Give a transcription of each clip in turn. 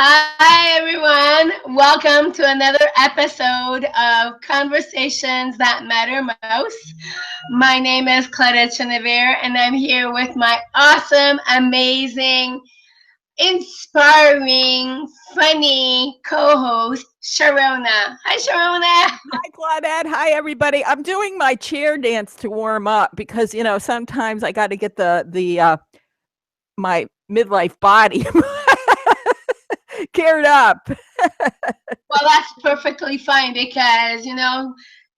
Hi, everyone. Welcome to another episode of Conversations That Matter Most. My name is Claudette, and I'm here with my awesome, amazing, inspiring, funny co host, Sharona. Hi, Sharona. Hi, Claudette. Hi, everybody. I'm doing my chair dance to warm up because sometimes I got to get the my midlife body geared up. Well, that's perfectly fine because,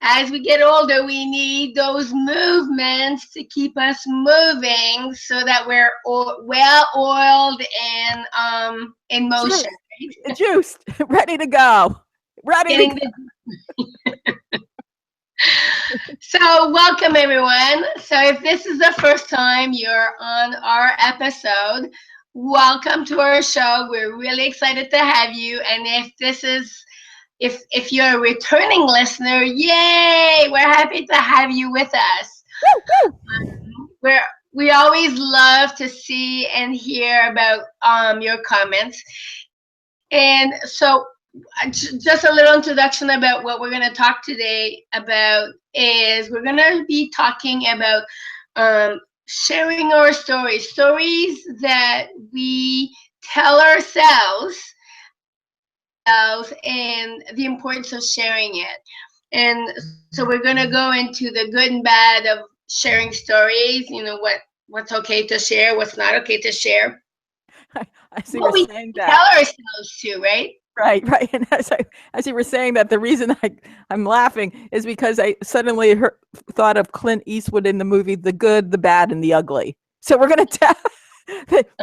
as we get older, we need those movements to keep us moving so that we're well oiled and in motion. Juiced, juiced, ready to go, ready to Getting go. the So, welcome everyone. So, if this is the first time you're on our episode, welcome to our show. We're really excited to have you. And if you're a returning listener, yay! We're happy to have you with us. Woo, woo. We're we always love to see and hear about your comments. And so, just a little introduction about what we're going to talk today about is we're going to be talking about sharing our stories that we tell ourselves, and the importance of sharing it. And so we're going to go into the good and bad of sharing stories. What's okay to share, what's not okay to share, I see what we're we saying tell that. ourselves to, right? Right, right. And as you were saying that, the reason I'm laughing is because I suddenly thought of Clint Eastwood in the movie The Good, the Bad, and the Ugly. So we're going to tell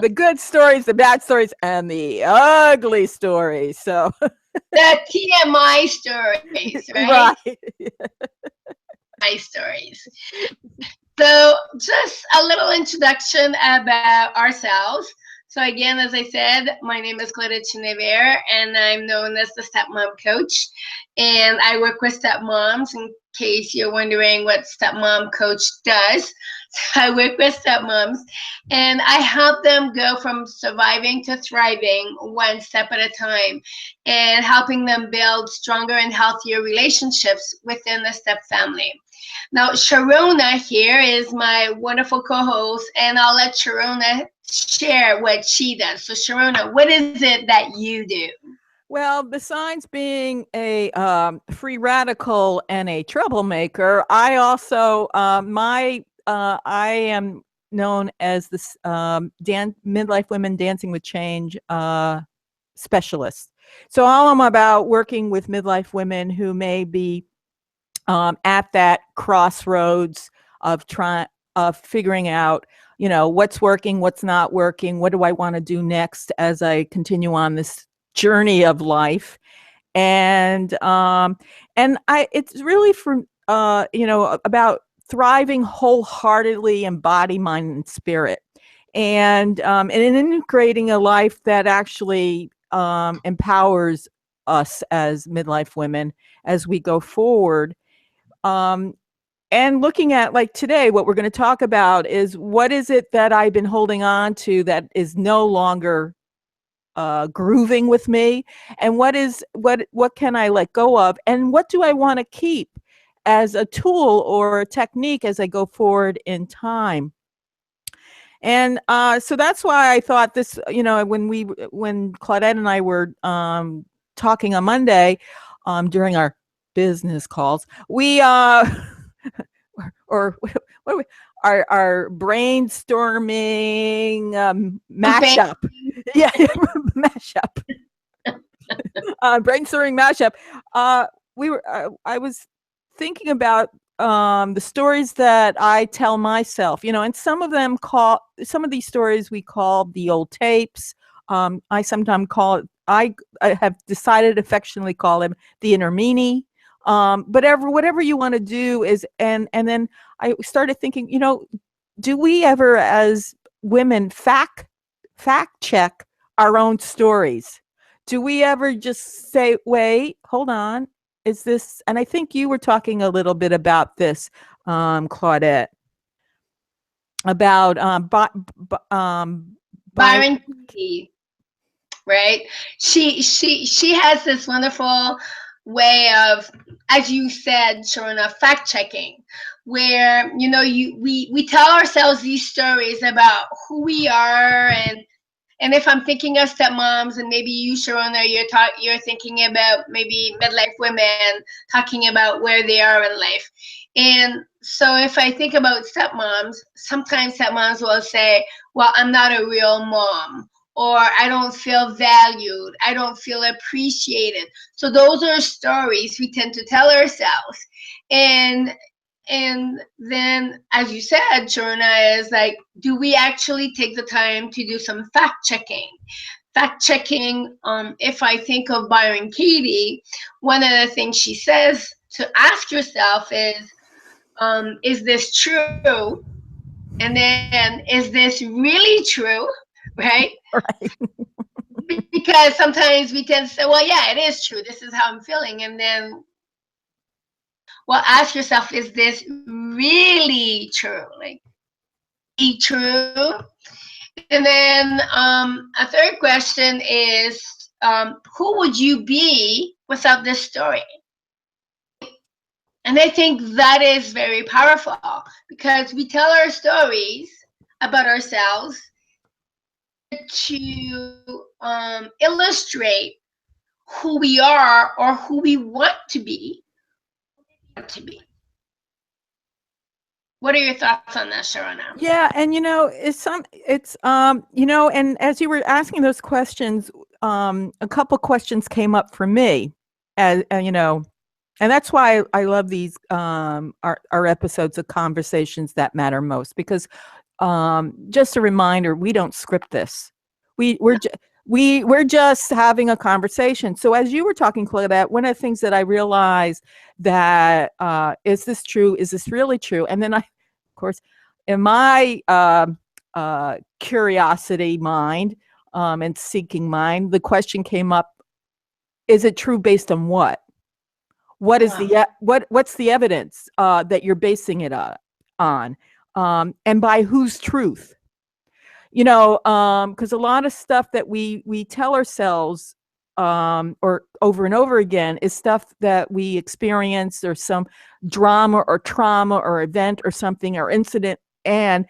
the good stories, the bad stories, and the ugly stories. So, The TMI stories, right? right. My stories. So, just a little introduction about ourselves. So, again, as I said, my name is Claudette Chenevier, and I'm known as the Stepmom Coach. And I work with stepmoms in case you're wondering what Stepmom Coach does. So I work with stepmoms, and I help them go from surviving to thriving one step at a time, and helping them build stronger and healthier relationships within the step family. Now, Sharona here is my wonderful co host, and I'll let Sharona share what she does. So, Sharona, what is it that you do? Well, besides being a free radical and a troublemaker, I also I am known as this midlife women dancing with change specialist. So all I'm about working with midlife women who may be at that crossroads of trying of figuring out, what's working, what's not working, what do I want to do next as I continue on this journey of life. And I it's really for about thriving wholeheartedly in body, mind, and spirit, and in integrating a life that actually empowers us as midlife women as we go forward. um, and looking at, like, today, what we're going to talk about is what is it that I've been holding on to that is no longer grooving with me, and what can I let go of, and what do I want to keep as a tool or a technique as I go forward in time. And so that's why I thought this, when Claudette and I were talking on Monday, during our business calls, we or what are we, our brainstorming Campaign. mashup. Yeah, mashup. Brainstorming mashup. I was thinking about the stories that I tell myself, and some of these stories we call the old tapes. I sometimes call it, I have decided affectionately call them the inner meanie. But whatever you want to do is, and then I started thinking, do we ever as women fact check our own stories? Do we ever just say, wait, hold on, is this, and I think you were talking a little bit about this, Claudette, about by Byron Katie. right? She has this wonderful way of, as you said, Sharona, fact checking, where we tell ourselves these stories about who we are, and if I'm thinking of stepmoms, and maybe you, Sharona, you're thinking about maybe midlife women talking about where they are in life. And so if I think about stepmoms, sometimes stepmoms will say, well, I'm not a real mom, or I don't feel valued, I don't feel appreciated. So those are stories we tend to tell ourselves. And and then, as you said, Sharona, is like, do we actually take the time to do some fact checking? Fact checking. If I think of Byron Katie, one of the things she says to ask yourself is this true? And then, is this really true? Right? Right. Because sometimes we tend to say, well, yeah, it is true. This is how I'm feeling. And then, well, ask yourself, is this really true? Like, really true? And then a third question is, who would you be without this story? Right? And I think that is very powerful, because we tell our stories about ourselves to illustrate who we are, or who we want to be. What are your thoughts on that, Sharona? Yeah, and and as you were asking those questions, a couple questions came up for me, as and that's why I love these our episodes of Conversations That Matter Most, because just a reminder, we don't script this. We we're ju- we're just having a conversation. So as you were talking, Claudette, one of the things that I realized, that is this true? Is this really true? And then of course, in my curiosity mind, and seeking mind, the question came up: is it true based on what? What is Wow. what's the evidence that you're basing it on? And by whose truth? Because a lot of stuff that we tell ourselves, or over and over again, is stuff that we experience, or some drama or trauma or event or something or incident, and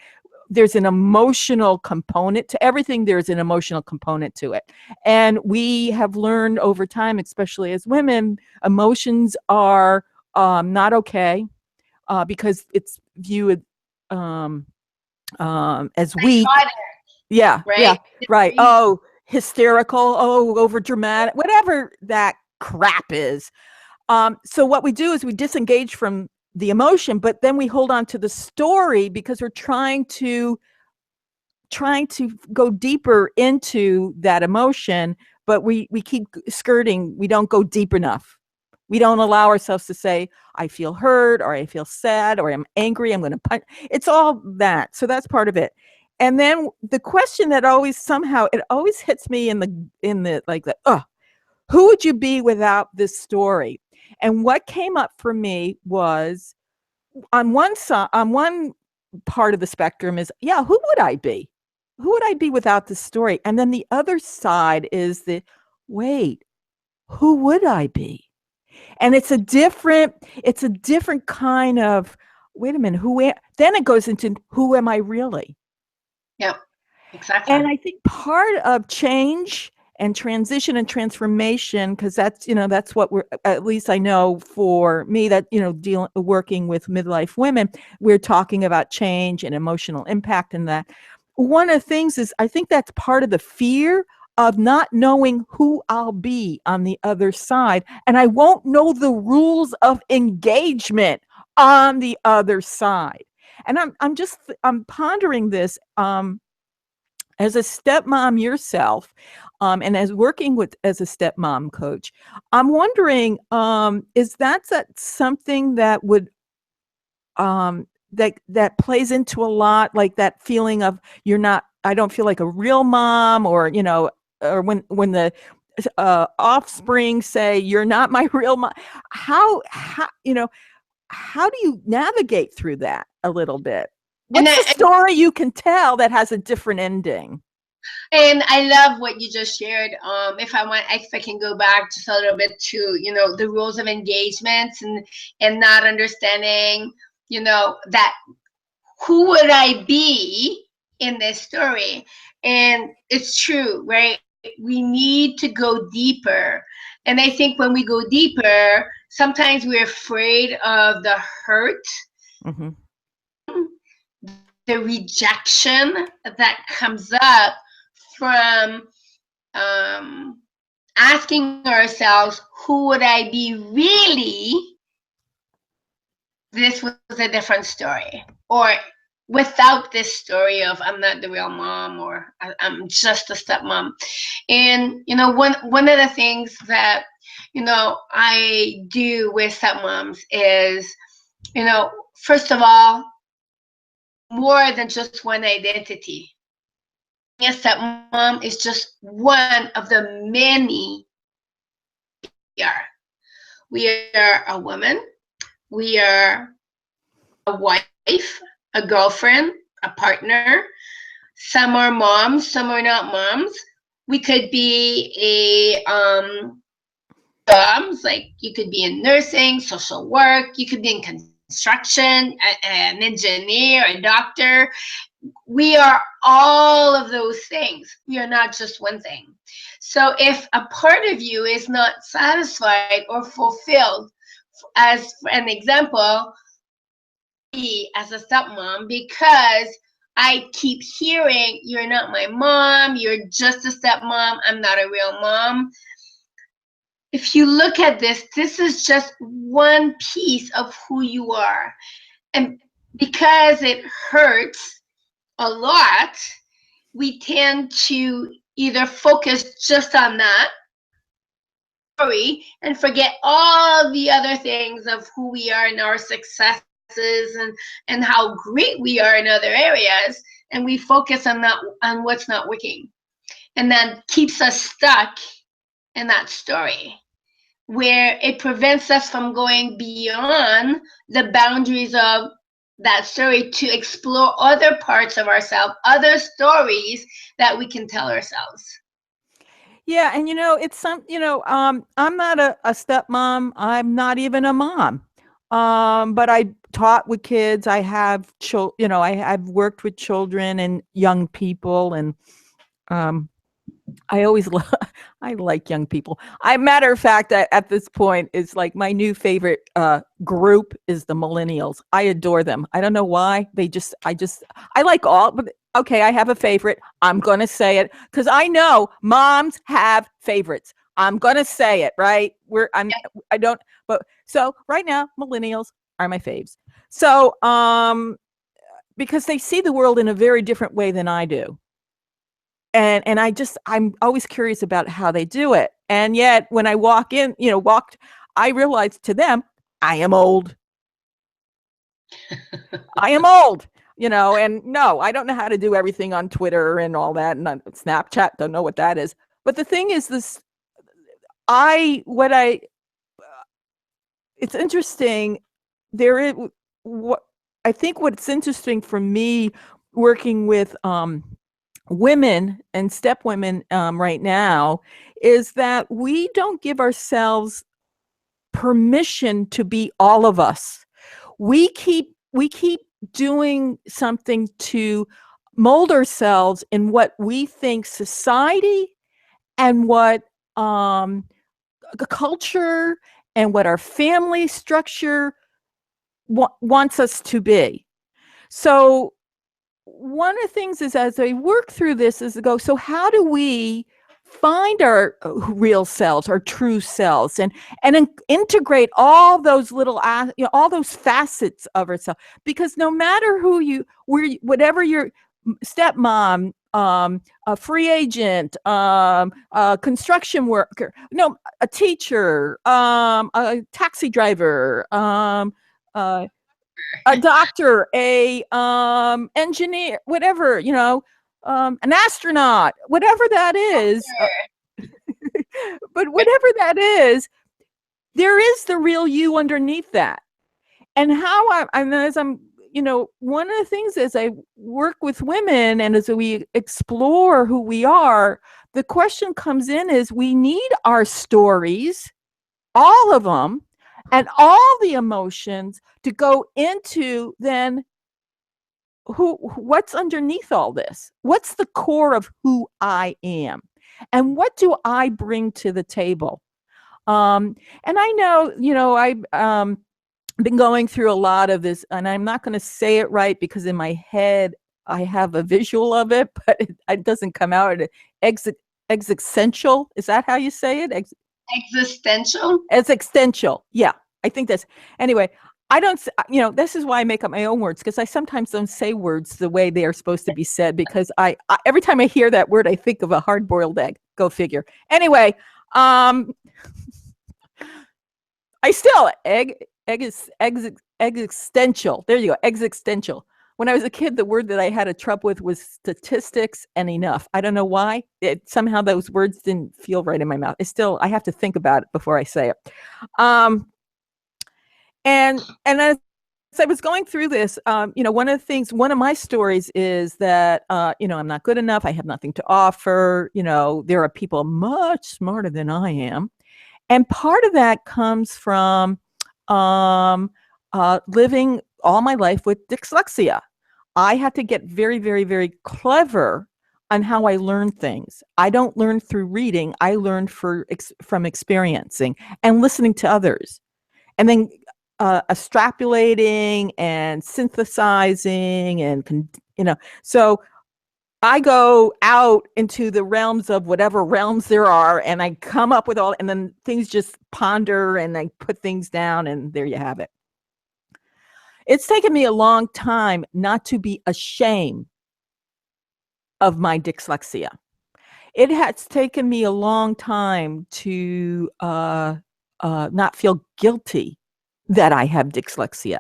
there's an emotional component to everything. There's an emotional component to it, and we have learned over time, especially as women, emotions are not okay, because it's viewed um, as weak. Psychotic, Yeah, yeah, right? right. Oh, hysterical, oh, over dramatic, whatever that crap is. So what we do is we disengage from the emotion, but then we hold on to the story, because we're trying to go deeper into that emotion, but we keep skirting. We don't go deep enough. We don't allow ourselves to say, I feel hurt, or I feel sad, or I'm angry, I'm going to punch. It's all that. So that's part of it. And then the question that always, somehow it always hits me in the like the who would you be without this story? And what came up for me was, on one side, on one part of the spectrum is, yeah, who would I be? Who would I be without this story? And then the other side is the, wait, who would I be? And it's a different kind of, wait a minute, then it goes into, who am I really? Yep, exactly. And I think part of change and transition and transformation, because that's what we're, at least I know for me, that dealing, working with midlife women, we're talking about change and emotional impact, and that one of the things is, I think that's part of the fear of not knowing who I'll be on the other side, and I won't know the rules of engagement on the other side. And I'm pondering this, as a stepmom yourself, and as working with as a stepmom coach. I'm wondering, is that something that would, that plays into a lot, like that feeling of, you're not, I don't feel like a real mom, or or when the offspring say, you're not my real mom. How do you navigate through that a little bit? And What's the story you can tell that has a different ending? And I love what you just shared. If I can go back just a little bit to, the rules of engagements and not understanding, that who would I be in this story? And it's true, right? We need to go deeper. And I think when we go deeper, sometimes we're afraid of the hurt, Mm-hmm. the rejection that comes up from asking ourselves, who would I be really this was a different story? Or without this story of I'm not the real mom, or I'm just a stepmom. And one of the things that I do with stepmoms is, first of all, more than just one identity. Being a stepmom is just one of the many we are. We are a woman. We are a wife, a girlfriend, a partner. Some are moms, some are not moms. We could be jobs, like you could be in nursing, social work, you could be in construction, an engineer, a doctor. We are all of those things. We are not just one thing. So if a part of you is not satisfied or fulfilled, as an example, me as a stepmom, because I keep hearing, you're not my mom, you're just a stepmom, I'm not a real mom. If you look at this is just one piece of who you are. And because it hurts a lot, we tend to either focus just on that story and forget all the other things of who we are and our successes and how great we are in other areas, and we focus on what's not working, and that keeps us stuck in that story, where it prevents us from going beyond the boundaries of that story to explore other parts of ourselves, other stories that we can tell ourselves. Yeah, and it's I'm not a stepmom. I'm not even a mom. But I taught with kids. I have I've worked with children and young people, and um I always I like young people. Matter of fact, at this point, it's like my new favorite group is the millennials. I adore them. I don't know why. I like all, but okay, I have a favorite. I'm gonna say it because I know moms have favorites. I'm gonna say it, right? I don't, but so right now, millennials are my faves. So because they see the world in a very different way than I do, and I'm always curious about how they do it. And yet when I I realize to them, I am old. I am old, and no, I don't know how to do everything on Twitter and all that, and on Snapchat, don't know what that is. But the thing is, I what I it's interesting. There is what I think what's interesting for me working with women and step women right now is that we don't give ourselves permission to be all of us. We keep doing something to mold ourselves in what we think society and what the culture and what our family structure wants us to be. So one of the things is, as I work through this, is to go, so how do we find our real selves, our true selves, and integrate all those little all those facets of ourselves? Because no matter whatever your stepmom, a free agent, a construction worker, no, a teacher, a taxi driver, uh, a doctor, a engineer, whatever, an astronaut, whatever that is. But whatever that is, there is the real you underneath that. And how and as I'm one of the things as I work with women and as we explore who we are, the question comes in is we need our stories, all of them, and all the emotions to go into then what's underneath all this? What's the core of who I am? And what do I bring to the table? And I know, I've been going through a lot of this, and I'm not going to say it right because in my head I have a visual of it, but it doesn't come out. Existential, is that how you say it? Existential. Existential, yeah. I think that's anyway. I don't, this is why I make up my own words because I sometimes don't say words the way they are supposed to be said because I every time I hear that word, I think of a hard-boiled egg. Go figure. Anyway, I still existential. There you go, existential. When I was a kid, the word that I had a trouble with was statistics and enough. I don't know why. Somehow those words didn't feel right in my mouth. I have to think about it before I say it. And as I was going through this, one of my stories is that, I'm not good enough. I have nothing to offer. There are people much smarter than I am. And part of that comes from living all my life with dyslexia. I had to get very, very, very clever on how I learn things. I don't learn through reading. I learn from experiencing and listening to others. And then extrapolating and synthesizing and, so I go out into the realms of whatever realms there are, and I come up with and then things just ponder and I put things down, and there you have it. It's taken me a long time not to be ashamed of my dyslexia. It has taken me a long time to not feel guilty that I have dyslexia.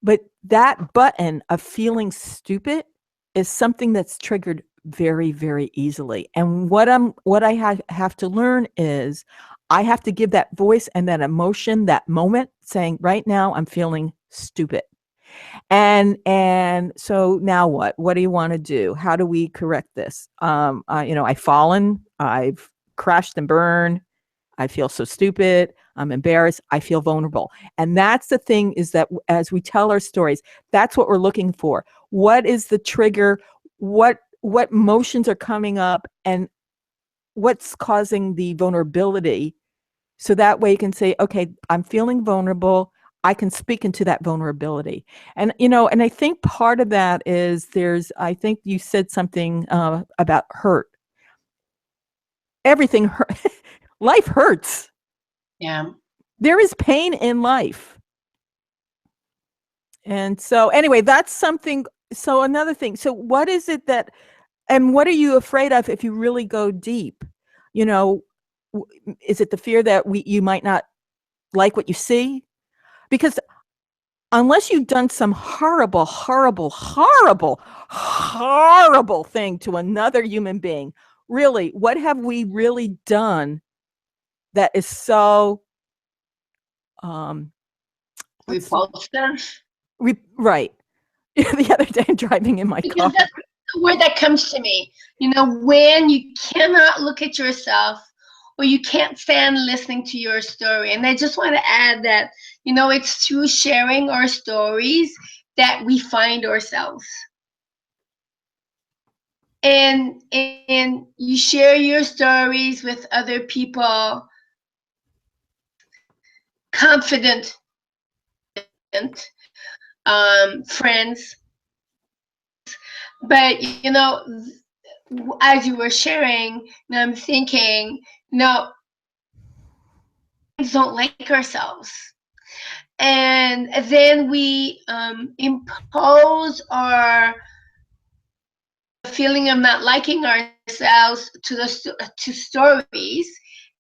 But that button of feeling stupid is something that's triggered very, very easily. And what I have to learn is I have to give that voice and that emotion, that moment, saying, right now I'm feeling stupid. And so now what? What do you want to do? How do we correct this? I've fallen, I've crashed and burned. I feel so stupid. I'm embarrassed. I feel vulnerable. And that's the thing, is that as we tell our stories, that's what we're looking for. What is the trigger? What emotions are coming up and what's causing the vulnerability? So that way you can say, okay, I'm feeling vulnerable. I can speak into that vulnerability. And, and I think part of that is I think you said something about hurt. Everything hurt. Life hurts. Yeah. There is pain in life. And so anyway, that's something. So another thing. So what is it and what are you afraid of if you really go deep? Is it the fear that you might not like what you see? Because unless you've done some horrible, horrible, horrible, horrible thing to another human being, really, what have we really done that is so repulsive? Right. The other day I'm driving in my car. Because that's the word that comes to me. When you cannot look at yourself or you can't stand listening to your story. And I just want to add that, it's through sharing our stories that we find ourselves. And you share your stories with other people, confident, friends. But as you were sharing, I'm thinking, don't like ourselves, and then we impose our feeling of not liking ourselves to stories,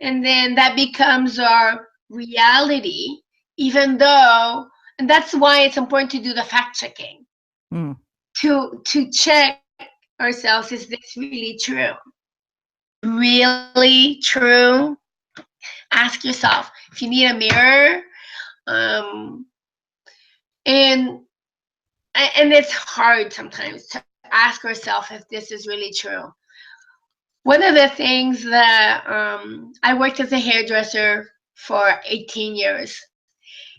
and then that becomes our reality. Even though, and that's why it's important to do the fact checking, to check ourselves: is this really true? Really true? Ask yourself. If you need a mirror, and and it's hard sometimes to ask ourselves if this is really true. One of the things that I worked as a hairdresser for 18 years.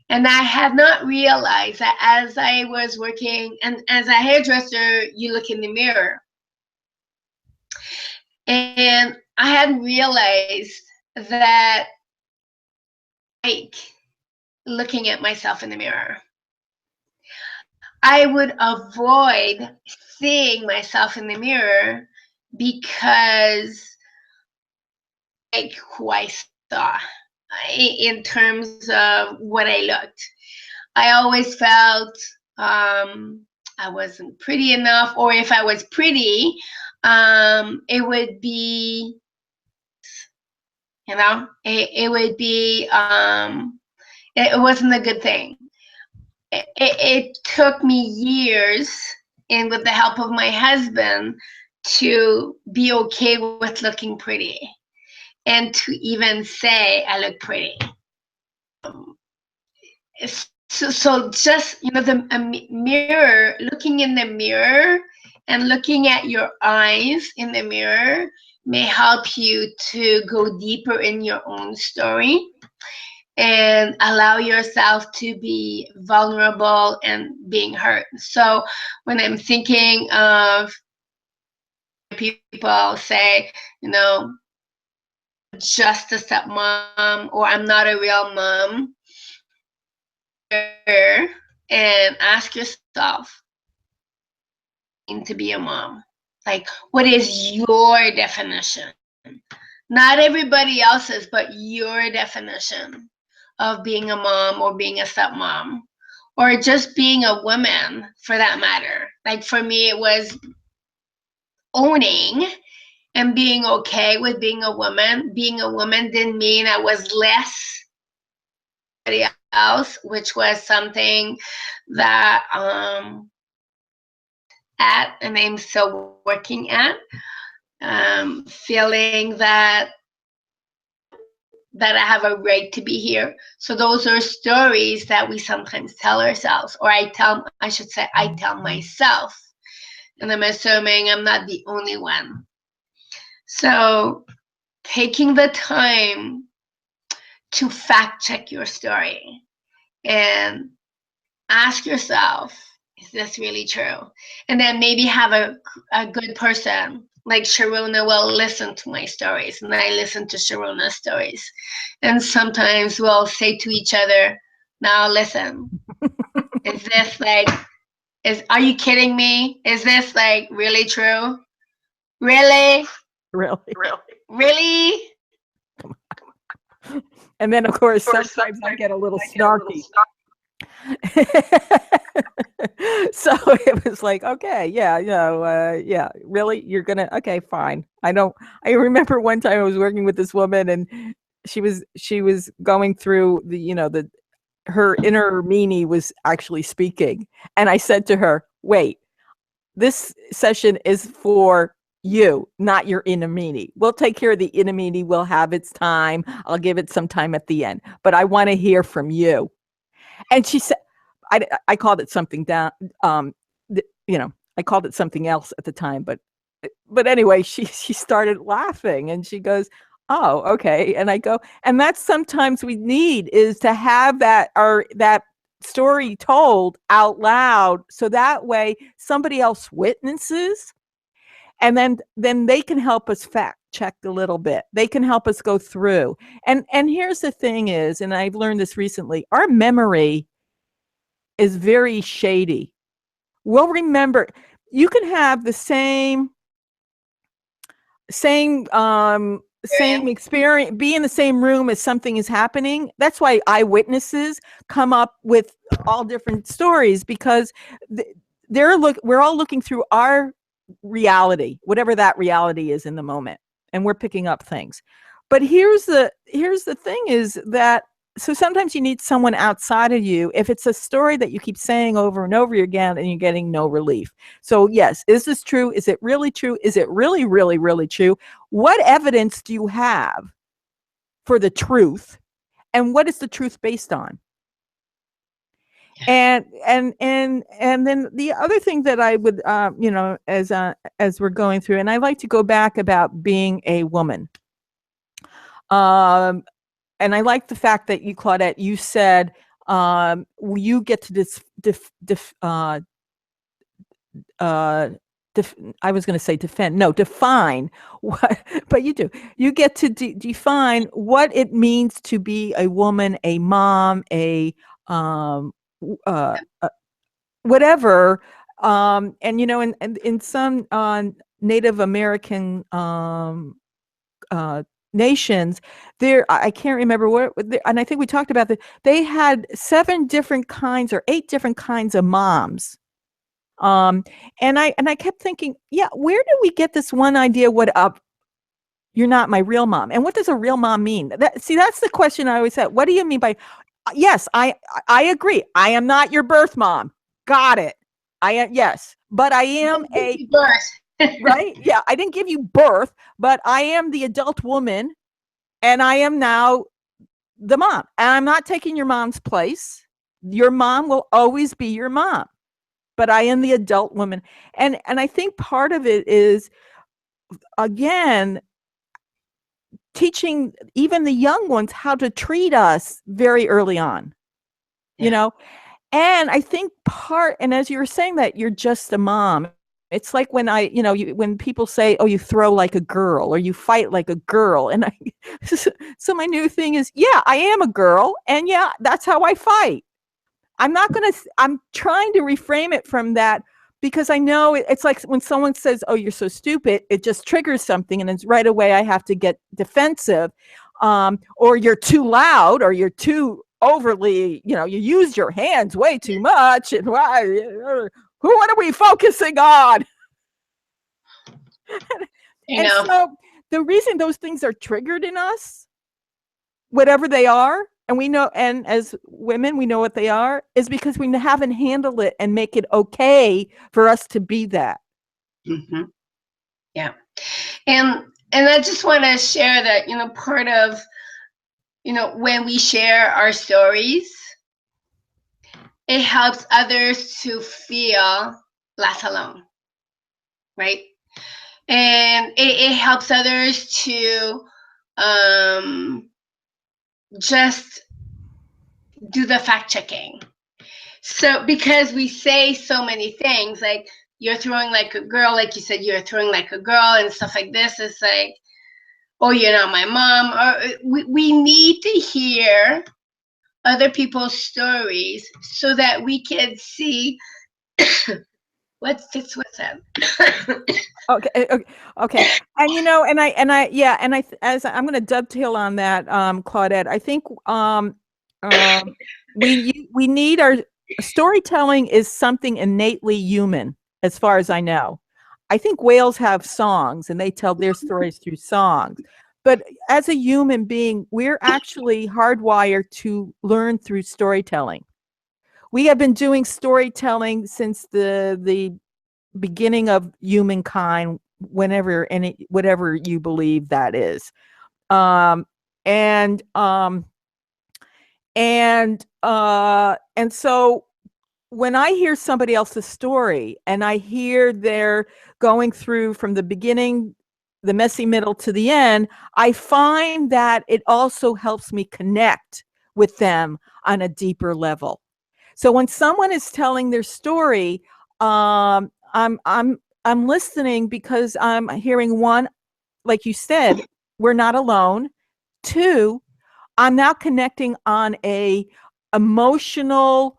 And I had not realized that as I was working, and as a hairdresser, you look in the mirror. And I hadn't realized that like looking at myself in the mirror. I would avoid seeing myself in the mirror because like who I saw in terms of what I looked. I always felt I wasn't pretty enough, or if I was pretty, it would be, it would be, it wasn't a good thing. It took me years, and with the help of my husband, to be okay with looking pretty and to even say I look pretty. So just the mirror, looking in the mirror and looking at your eyes in the mirror may help you to go deeper in your own story and allow yourself to be vulnerable and being hurt. So when I'm thinking of people say, just a stepmom, or I'm not a real mom, and ask yourself to be a mom. Like, what is your definition? Not everybody else's, but your definition of being a mom or being a stepmom, or just being a woman for that matter. Like for me, it was owning and being okay with being a woman. Being a woman didn't mean I was less than anybody else, which was something that and I'm still working at, feeling that I have a right to be here. So those are stories that we sometimes tell ourselves, or I tell myself, and I'm assuming I'm not the only one. So taking the time to fact check your story and ask yourself, is this really true? And then maybe have a good person like Sharona will listen to my stories, and I listen to Sharona's stories. And sometimes we'll say to each other, now listen, is this are you kidding me? Is this really true? Really? Really. Really? And then, of course, sometimes I get a little snarky. So it was like, okay, yeah, yeah, really? You're gonna, okay, fine. I remember one time I was working with this woman, and she was going through her inner meanie was actually speaking. And I said to her, wait, this session is for you, not your inner meanie. We'll take care of the inner meanie. We'll have its time. I'll give it some time at the end, but I want to hear from you. And she said, I called it something down, I called it something else at the time, but anyway, she started laughing, and she goes, oh, okay. And I go, and that's sometimes we need, is to have that story told out loud, so that way somebody else witnesses, and then they can help us fact check a little bit. They can help us go through. And here's the thing is, and I've learned this recently, our memory is very shady. We'll remember, you can have the same experience, be in the same room as something is happening. That's why eyewitnesses come up with all different stories, because we're all looking through our reality, whatever that reality is in the moment, and we're picking up things. But here's the thing is that, so sometimes you need someone outside of you if it's a story that you keep saying over and over again and you're getting no relief. So yes, is this true? Is it really true? Is it really, really, really true? What evidence do you have for the truth? And what is the truth based on? And then the other thing that I would as we're going through, and I like to go back about being a woman. And I like the fact that you, Claudette, you said you get to uh, I was going to say defend, no, define what, but you do. You get to define what it means to be a woman, a mom, a uh, whatever. And in some Native American nations, there I can't remember what, and I think we talked about that. They had 7 different kinds or 8 different kinds of moms. Um, and I kept thinking, yeah, where do we get this one idea? What up? You're not my real mom. And what does a real mom mean? That's the question I always had. What do you mean by? Yes, I agree. I am not your birth mom. Got it. I am, yes, but I am a right. Yeah, I didn't give you birth, but I am the adult woman, and I am now the mom. And I'm not taking your mom's place. Your mom will always be your mom, but I am the adult woman. And I think part of it is, again, teaching even the young ones how to treat us very early on, you know? And I think and as you were saying that, you're just a mom. It's like when when people say, oh, you throw like a girl or you fight like a girl. And so my new thing is, yeah, I am a girl. And yeah, that's how I fight. I'm trying to reframe it from that, because I know it's like when someone says, oh, you're so stupid, it just triggers something. And it's right away I have to get defensive, or you're too loud, or you're too overly, you use your hands way too much. And what are we focusing on? And so the reason those things are triggered in us, whatever they are, and we know, and as women, we know what they are, is because we haven't handled it and make it okay for us to be that. Mm-hmm. Yeah. And I just want to share that, part of, when we share our stories, it helps others to feel less alone, right? And it helps others to just do the fact checking. So because we say so many things, like you're throwing like a girl, like you said, you're throwing like a girl and stuff like this, it's like, oh, you're not my mom. Or we need to hear other people's stories so that we can see what fits with them. Okay. And as I'm going to dovetail on that, Claudette, I think we need our storytelling is something innately human, as far as I know. I think whales have songs and they tell their stories through songs. But as a human being, we're actually hardwired to learn through storytelling. We have been doing storytelling since the beginning of humankind, whatever you believe that is. Um, and so when I hear somebody else's story and I hear they're going through from the beginning, the messy middle to the end, I find that it also helps me connect with them on a deeper level. So when someone is telling their story, I'm listening because I'm hearing, one, like you said, we're not alone. 2, I'm now connecting on a emotional,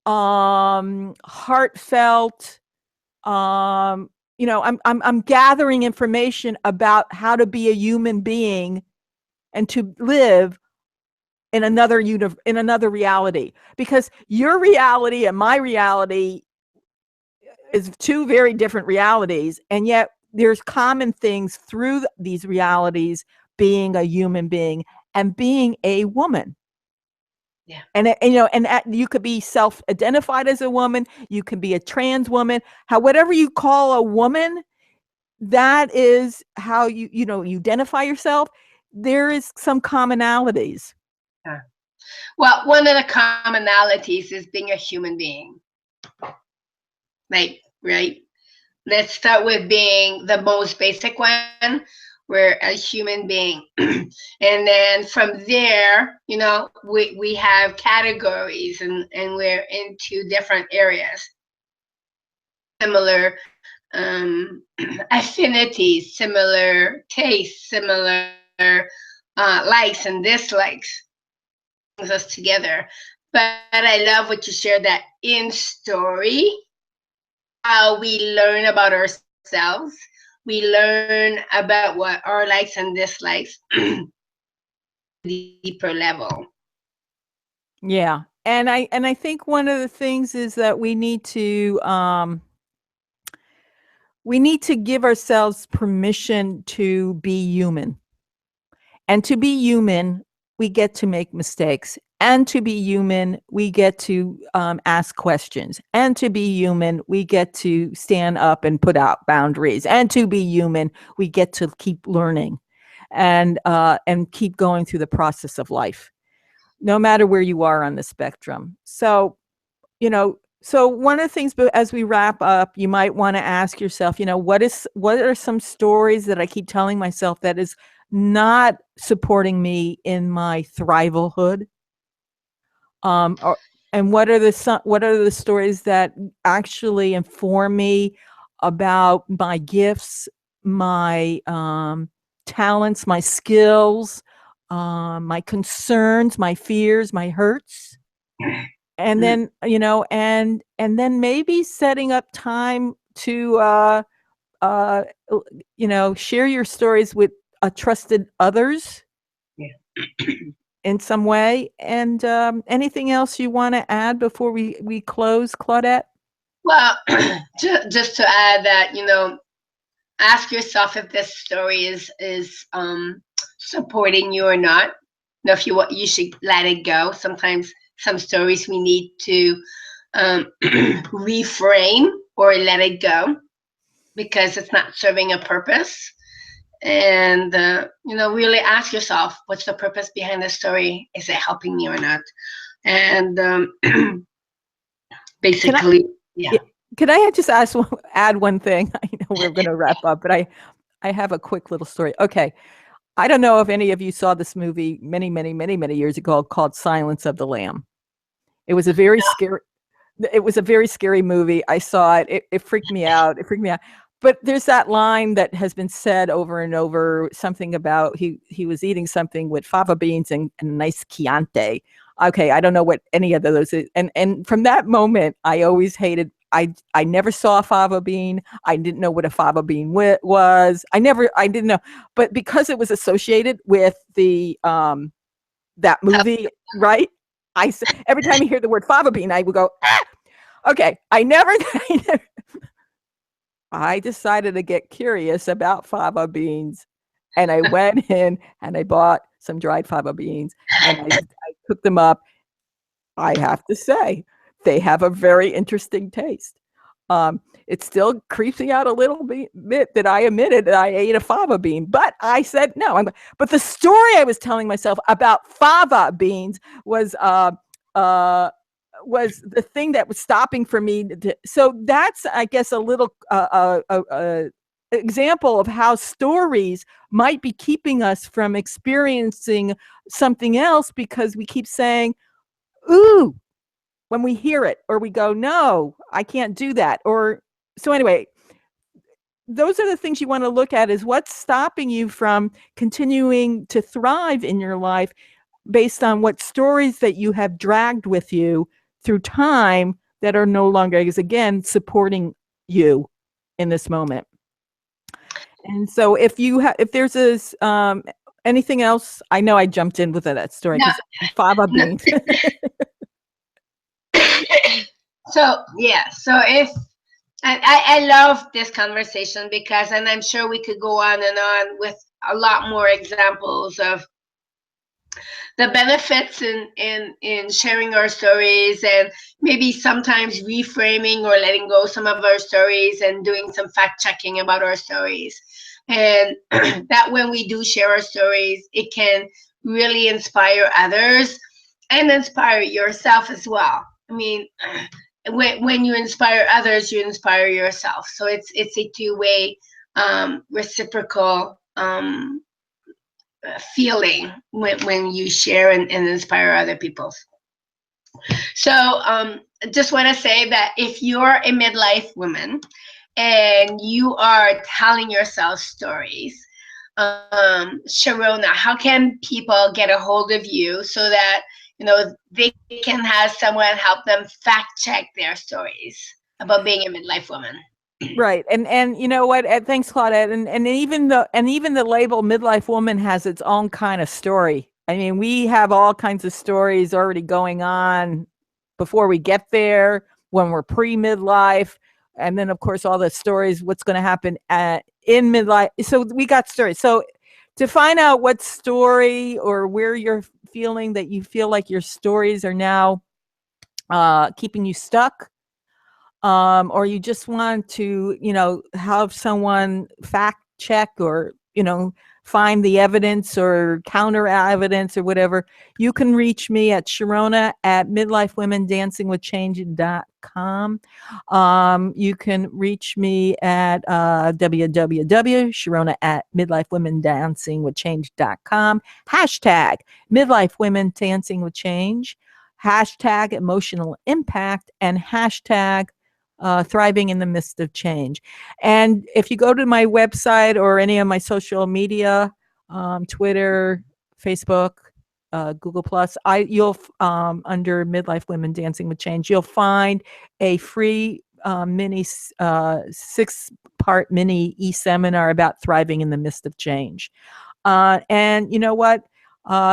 heartfelt, I'm gathering information about how to be a human being and to live in another reality, because your reality and my reality is 2 very different realities, and yet there's common things through these realities, being a human being and being a woman. Yeah. And you could be self-identified as a woman, you can be a trans woman, whatever you call a woman, that is how you identify yourself. There is some commonalities. Yeah. Well, one of the commonalities is being a human being. Like, right? Let's start with being the most basic one. We're a human being. And then from there, we have categories, and we're into different areas. Similar affinities, similar tastes, similar likes and dislikes brings us together. But I love what you shared, that in story, how we learn about ourselves, we learn about what our likes and dislikes to a deeper level. Yeah. And I think one of the things is that we need to give ourselves permission to be human. And to be human, we get to make mistakes. And to be human, we get to ask questions. And to be human, we get to stand up and put out boundaries. And to be human, we get to keep learning and keep going through the process of life, no matter where you are on the spectrum. So one of the things, but as we wrap up, you might want to ask yourself, what are some stories that I keep telling myself that is not supporting me in my thrivalhood? Or, and what are the stories that actually inform me about my gifts, my talents, my skills, my concerns, my fears, my hurts? And then and then maybe setting up time to uh share your stories with trusted others Yeah. in some way. And anything else you want to add before we close, Claudette? Well, just to add that, ask yourself if this story is supporting you or not. If you should let it go. Sometimes some stories we need to reframe or let it go because it's not serving a purpose. And really ask yourself, what's the purpose behind the story? Is it helping me or not? And Can I basically, yeah. yeah, can I just add one thing? I know we're going to wrap up, but I have a quick little story. Okay. I don't know if any of you saw this movie many, many, many, many years ago called Silence of the Lamb. It was a very scary movie. I saw it. It freaked me out. It freaked me out. But there's that line that has been said over and over, something about he was eating something with fava beans and a nice Chianti. Okay, I don't know what any of those is. And from that moment, I always hated. I never saw a fava bean. I didn't know what a fava bean was. I didn't know. But because it was associated with the that movie, right? Every time you hear the word fava bean, I would go, ah! Okay. I decided to get curious about fava beans, and I went in and I bought some dried fava beans, and I cooked them up. I have to say, they have a very interesting taste. It still creeps me out a little bit that I admitted that I ate a fava bean, but I said no. But the story I was telling myself about fava beans was uh, was the thing that was stopping for me. So that's, I guess, a little example of how stories might be keeping us from experiencing something else because we keep saying, "Ooh," when we hear it, or we go, "No, I can't do that." Or so anyway, those are the things you want to look at, is what's stopping you from continuing to thrive in your life based on what stories that you have dragged with you through time that are no longer, is again, supporting you in this moment. And so if there's this anything else, I know I jumped in with that story No, because fava no. beans. So yeah, so if I love this conversation because, and I'm sure we could go on and on with a lot more examples of the benefits in sharing our stories, and maybe sometimes reframing or letting go some of our stories and doing some fact checking about our stories. And that when we do share our stories, it can really inspire others. and inspire yourself as well. I mean, when you inspire others, you inspire yourself. So it's a two-way, reciprocal, feeling when you share and inspire other people. So just want to say that if you're a midlife woman and you are telling yourself stories, Sharona, how can people get a hold of you so that they can have someone help them fact check their stories about being a midlife woman? Right. And you know what? Thanks, Claudette. And even the label midlife woman has its own kind of story. I mean, we have all kinds of stories already going on before we get there, when we're pre midlife, and then of course all the stories what's going to happen in midlife. So we got stories. So to find out what story or where you're feeling that you feel like your stories are now keeping you stuck, or you just want to, have someone fact check or, find the evidence or counter evidence or whatever, you can reach me at Sharona at midlifewomendancingwithchange.com. You can reach me at www.Sharona at midlifewomendancingwithchange.com. Hashtag midlife women dancing with change, hashtag emotional impact, and hashtag thriving in the midst of change. And if you go to my website or any of my social media, Twitter, Facebook, Google Plus, you'll under Midlife Women Dancing with Change, you'll find a free mini 6-part mini e-seminar about thriving in the midst of change. And you know what?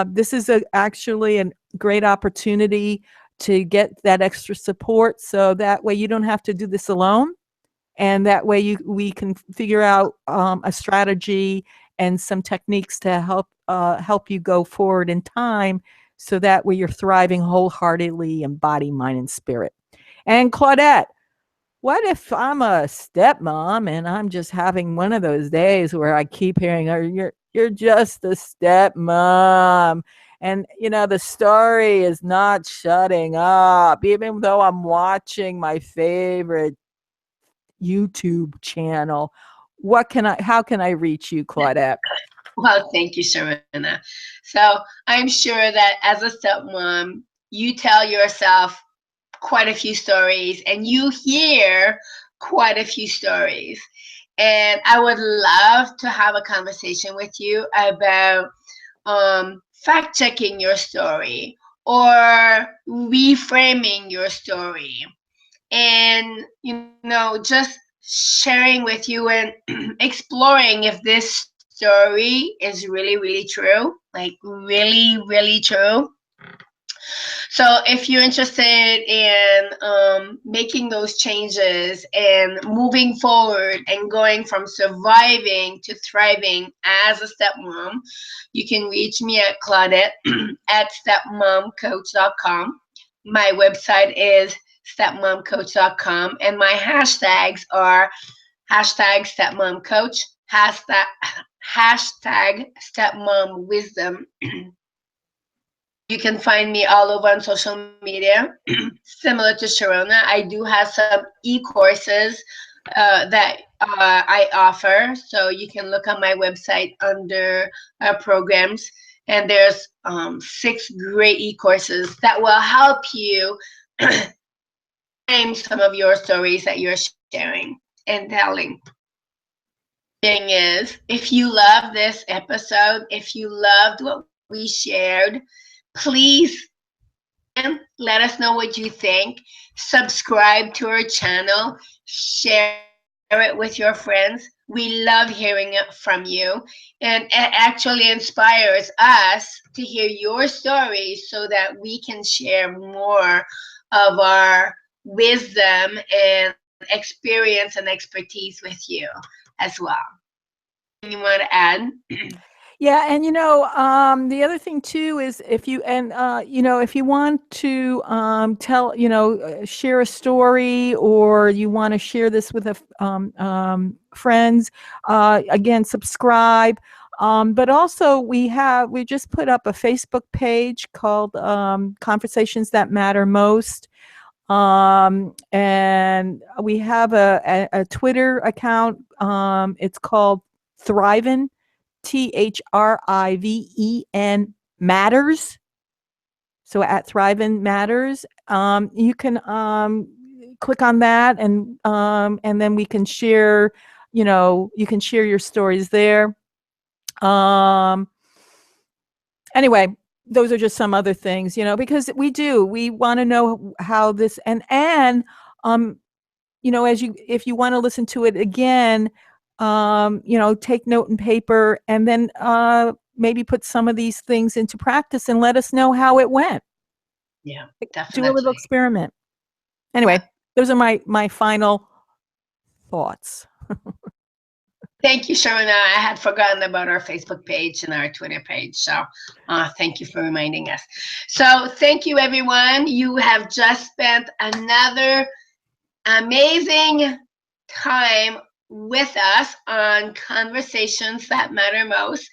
This is actually a great opportunity to get that extra support, so that way you don't have to do this alone, and that way we can figure out a strategy and some techniques to help you go forward in time, so that way you're thriving wholeheartedly in body, mind, and spirit. And Claudette, what if I'm a stepmom and I'm just having one of those days where I keep hearing, "Oh, you're just a stepmom," and the story is not shutting up, even though I'm watching my favorite YouTube channel. How can I reach you, Claudette? Well, thank you, Sharona. So I'm sure that as a stepmom, you tell yourself quite a few stories and you hear quite a few stories. And I would love to have a conversation with you about fact checking your story or reframing your story. And, just sharing with you and exploring if this story is really, really true, like really, really true. So if you're interested in making those changes and moving forward and going from surviving to thriving as a stepmom, you can reach me at Claudette at stepmomcoach.com. My website is stepmomcoach.com, and my hashtags are hashtag stepmomcoach, hashtag stepmomwisdom. You can find me all over on social media. Similar to Sharona, I do have some e-courses that I offer. So you can look on my website under programs, and there's 6 great e-courses that will help you frame some of your stories that you're sharing and telling. Thing is, if you love this episode, if you loved what we shared, please let us know what you think. Subscribe to our channel. Share it with your friends. We love hearing it from you. And it actually inspires us to hear your stories so that we can share more of our wisdom and experience and expertise with you as well. Anything you want to add? Yeah, and the other thing too is, if you want to share a story, or you want to share this with friends, again, subscribe. But also we just put up a Facebook page called Conversations That Matter Most. And we have a Twitter account. It's called Thriven, THRIVEN Matters. So at Thriven Matters, you can click on that, and then we can share. You can share your stories there. Anyway, those are just some other things, because we want to know how this, um, if you want to listen to it again, take note and paper, and then maybe put some of these things into practice and let us know how it went. Yeah, Do a little definitely. experiment. Yeah. Anyway, those are my final thoughts. Thank you, Sharona. I had forgotten about our Facebook page and our Twitter page. So thank you for reminding us. So thank you, everyone. You have just spent another amazing time with us on Conversations That Matter Most.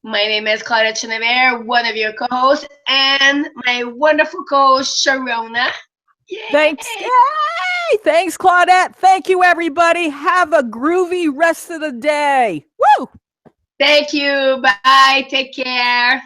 My name is Claudette Chenevert, one of your co-hosts, and my wonderful co-host, Sharona. Thanks. Yay! Yay! Thanks, Claudette. Thank you, everybody. Have a groovy rest of the day. Woo! Thank you. Bye. Take care.